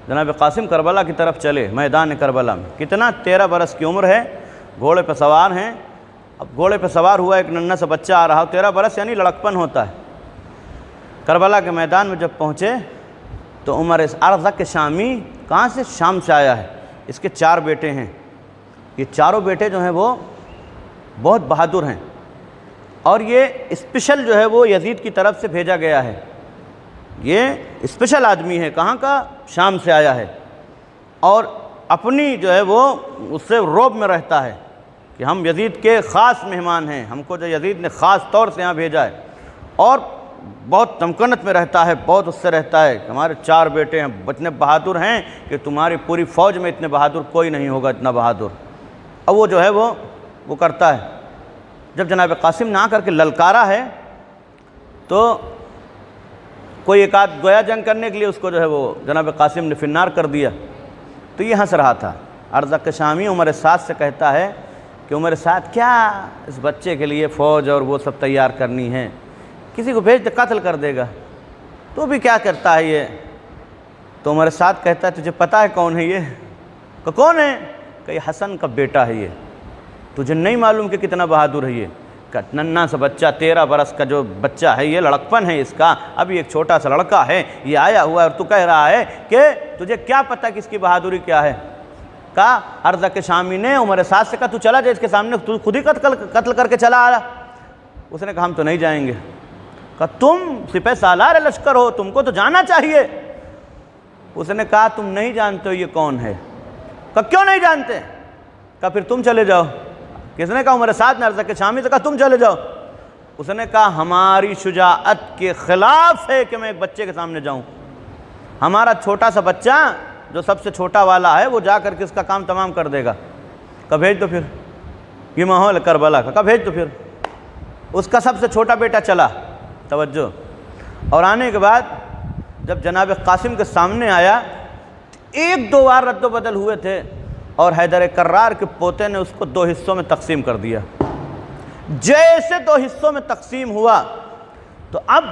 جناب قاسم کربلا کی طرف چلے میدان کربلا میں. کتنا 13 برس کی عمر ہے, گھوڑے پہ سوار ہیں. اب گھوڑے پہ سوار ہوا ایک ننھا سا بچہ آ رہا, 13 برس یعنی لڑکپن ہوتا ہے. کربلا کے میدان میں جب پہنچے تو عمر ارزق شامی, کہاں سے؟ شام سے آیا ہے. اس کے 4 بیٹے ہیں. یہ چاروں بیٹے جو ہیں وہ بہت بہادر ہیں, اور یہ اسپیشل جو ہے وہ یزید کی طرف سے بھیجا گیا ہے. یہ اسپیشل آدمی ہے, کہاں کا؟ شام سے آیا ہے, اور اپنی جو ہے وہ اس سے روب میں رہتا ہے کہ ہم یزید کے خاص مہمان ہیں, ہم کو جو یزید نے خاص طور سے یہاں بھیجا ہے. اور بہت تمکنت میں رہتا ہے, بہت اس سے رہتا ہے. ہمارے 4 بیٹے ہیں, اتنے بہادر ہیں کہ تمہاری پوری فوج میں اتنے بہادر کوئی نہیں ہوگا اتنا بہادر. اب وہ جو ہے وہ کرتا ہے. جب جناب قاسم نے آ کر کے للکارا ہے تو کوئی ایک آدھ گویا جنگ کرنے کے لیے اس کو جو ہے وہ جناب قاسم نے فنار کر دیا. تو یہ ہنس رہا تھا. ارزق شامی عمر سعد سے کہتا ہے کہ عمر سعد کیا اس بچے کے لیے فوج اور وہ سب تیار کرنی ہے, کسی کو بھیج دے قتل کر دے گا, تو بھی کیا کرتا ہے یہ؟ تو عمر سعد کہتا ہے تجھے پتہ ہے کون ہے یہ؟ کہ کون ہے؟ کہ یہ حسن کا بیٹا ہے. یہ تجھے نہیں معلوم کہ کتنا بہادر ہے یہ؟ کہ ننھا سا بچہ 13 برس کا جو بچہ ہے, یہ لڑکپن ہے اس کا, ابھی ایک چھوٹا سا لڑکا ہے, یہ آیا ہوا ہے اور تو کہہ رہا ہے کہ تجھے کیا پتہ کہ اس کی بہادری کیا ہے؟ کہا ارزق شامی نے عمر سعد سے کہا تو چلا جائے اس کے سامنے, تو خود ہی قتل کر کے چلا آیا. اس نے کہا ہم تو نہیں جائیں گے. کہا تم سپہ سالار لشکر ہو, تم کو تو جانا چاہیے. اس نے کہا تم نہیں جانتے ہو یہ کون ہے. کہا کیوں نہیں جانتے؟ کہا پھر تم چلے جاؤ. کس نے کہا؟ عمر سعد نے ارزق شامی سے کہا تم چلے جاؤ. اس نے کہا ہماری شجاعت کے خلاف ہے کہ میں ایک بچے کے سامنے جاؤں. ہمارا چھوٹا سا بچہ جو سب سے چھوٹا والا ہے وہ جا کر کے اس کا کام تمام کر دے گا. کہا بھیج دو پھر, یہ ماحول کربلا کا. کہا بھیج دو پھر. اس کا سب سے چھوٹا بیٹا چلا, توجہ, اور آنے کے بعد جب جناب قاسم کے سامنے آیا 1-2 بار رد و بدل ہوئے تھے, اور حیدر کرار کے پوتے نے اس کو 2 حصوں میں تقسیم کر دیا. جیسے 2 حصوں میں تقسیم ہوا تو اب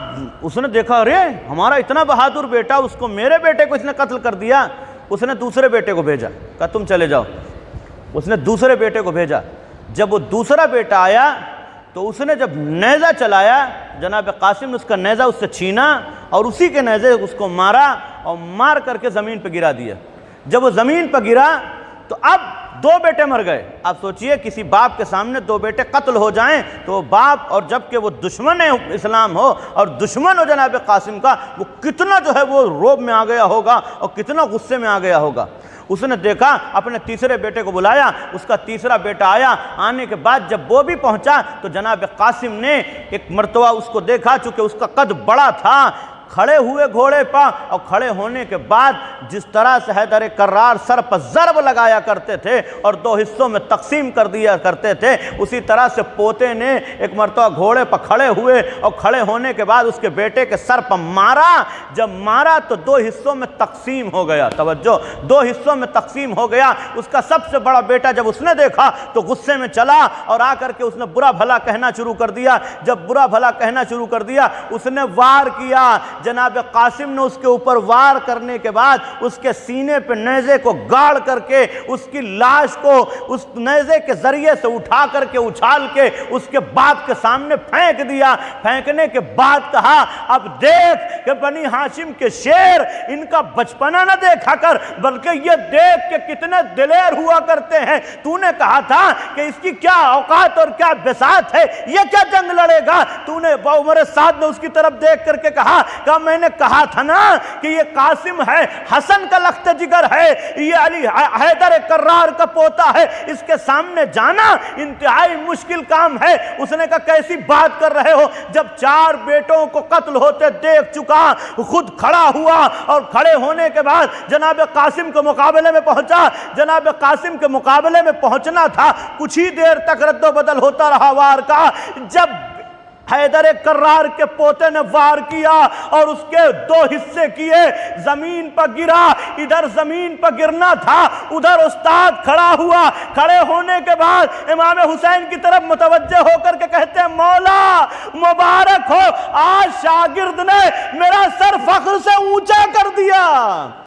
اس نے دیکھا ارے ہمارا اتنا بہادر بیٹا, اس کو میرے بیٹے کو اس نے قتل کر دیا. اس نے دوسرے بیٹے کو بھیجا, کہا تم چلے جاؤ. اس نے دوسرے بیٹے کو بھیجا. جب وہ دوسرا بیٹا آیا تو اس نے جب نیزہ چلایا, جناب قاسم نے اس کا نیزہ اس سے چھینا اور اسی کے نیزے اس کو مارا, اور مار کر کے زمین پہ گرا دیا. جب وہ زمین پہ گرا تو اب 2 بیٹے مر گئے. آپ سوچئے کسی باپ کے سامنے 2 بیٹے قتل ہو جائیں تو وہ باپ, اور جبکہ وہ دشمن اسلام ہو اور دشمن ہو جناب قاسم کا, وہ کتنا جو ہے وہ روب میں آ گیا ہوگا اور کتنا غصے میں آ گیا ہوگا. اس نے دیکھا, اپنے تیسرے بیٹے کو بلایا, اس کا تیسرا بیٹا آیا. آنے کے بعد جب وہ بھی پہنچا تو جناب قاسم نے ایک مرتبہ اس کو دیکھا, چونکہ اس کا قد بڑا تھا, کھڑے ہوئے گھوڑے پا, اور کھڑے ہونے کے بعد جس طرح سے حیدر کرار سر پر ضرب لگایا کرتے تھے اور 2 حصوں میں تقسیم کر دیا کرتے تھے, اسی طرح سے پوتے نے ایک مرتبہ گھوڑے پر کھڑے ہوئے اور کھڑے ہونے کے بعد اس کے بیٹے کے سر پر مارا. جب مارا تو 2 حصوں میں تقسیم ہو گیا. توجہ, 2 حصوں میں تقسیم ہو گیا. اس کا سب سے بڑا بیٹا جب اس نے دیکھا تو غصے میں چلا اور آ کر کے اس نے برا بھلا کہنا شروع کر دیا. جب برا بھلا کہنا شروع کر دیا, اس نے وار کیا. جناب قاسم نے اس کے اوپر وار کرنے کے بعد اس کے سینے پہ نیزے کو گاڑ کر کے اس کی لاش کو اس نیزے کے ذریعے سے اٹھا کر کے اچھال کے اس کے باپ کے سامنے پھینک دیا. پھینکنے کے بعد کہا اب دیکھ کہ بنی ہاشم کے شیر, ان کا بچپنا نہ دیکھا کر بلکہ یہ دیکھ کہ کتنے دلیر ہوا کرتے ہیں. تو نے کہا تھا کہ اس کی کیا اوقات اور کیا بساط ہے, یہ کیا جنگ لڑے گا. تو نے عمر سعد نے اس کی طرف دیکھ کر کے کہا کہ میں نے کہا تھا نا کہ یہ قاسم ہے, حسن کا لخت جگر ہے, یہ علی حیدر کرار کا پوتا ہے, اس کے سامنے جانا انتہائی مشکل کام ہے. اس نے کہا کیسی بات کر رہے ہو, جب 4 بیٹوں کو قتل ہوتے دیکھ چکا, خود کھڑا ہوا اور کھڑے ہونے کے بعد جناب قاسم کے مقابلے میں پہنچا. جناب قاسم کے مقابلے میں پہنچنا تھا, کچھ ہی دیر تک رد و بدل ہوتا رہا وار کا. جب حیدر کرار کے پوتے نے وار کیا اور اس کے 2 حصے کیے, زمین پر گرا. ادھر زمین پر گرنا تھا, ادھر استاد کھڑا ہوا. کھڑے ہونے کے بعد امام حسین کی طرف متوجہ ہو کر کے کہتے ہیں مولا مبارک ہو, آج شاگرد نے میرا سر فخر سے اونچا کر دیا.